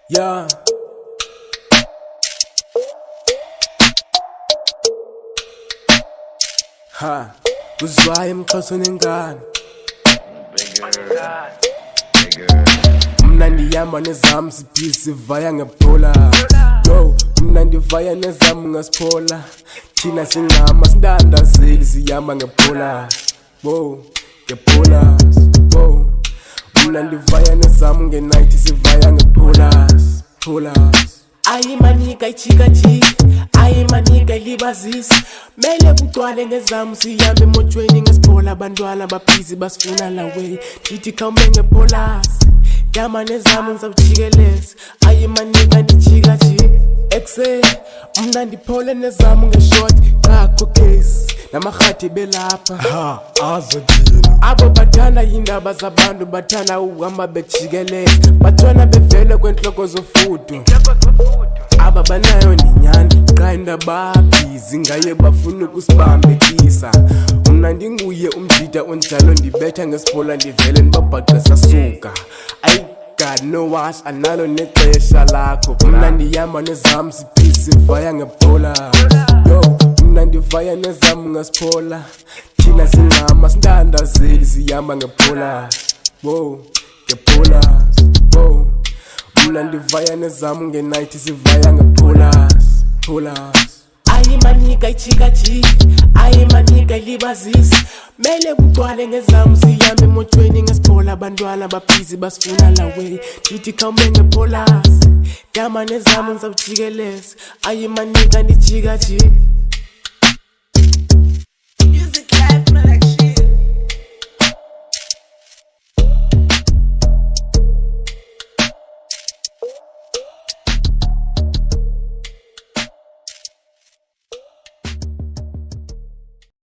Yeah. Ha. Kuzwayo emxhoso nengane. Mna ndihamba nezam siphisi sivaya ngebhola. Yo, mna ndivaya nezam ngasiphola. Thina singama sindandazeli sihamba ngebhola. Wo, ngebhola. Wo. Mna ndivaya nezam ngenight sivaya ngebhola. Bhola. Ayimanika ichikachi, ayimanika ilibazisi. Mele kugcwale ngezamu siyambe emotshweni ngesiphola. Abantwana baphizi basifuna la way. Ndithi khawume ngebholas, dama nezamu ngizawujikeleza. Ayimanika ndichikachi exe, mna ndiphole nezamu ngeshot. Qakho case namarhati belapha. Ha, azothini. Abo bathanda indaba zabantu, bathanda uhamba bejikeleza. Batshona bevele kwenhloko zofudu. Aba banayo ninyani, qanda babhizi ngaye bafuna ukusibambekisa. Mna ndinguye umjida onjalo ndibetha ngesiphola ndivele ndibabhaqa sasuka. I got no wash, analo nexesha lakho. Mna ndihamba nezam siphisi sivaya ngebhola. Yo, mna ndivaya nezam ngasiphola. Thina singama sindandazeli sihamba ngebhola. Wo, ngebhola. Wo. Mna ndivaya nezam ngenight sivaya ngebholas. Bholas. Ayimanika ichikachi, ayimanika ilibazisi. Mele kugcwale ngezamu siyambe emotshweni ngesiphola. Abantwana baphizi basifuna la way. Ndithi khawume ngebholas, dama nezamu ngizawujikeleza. Ayimanika ndichikachi. Music Life Collection.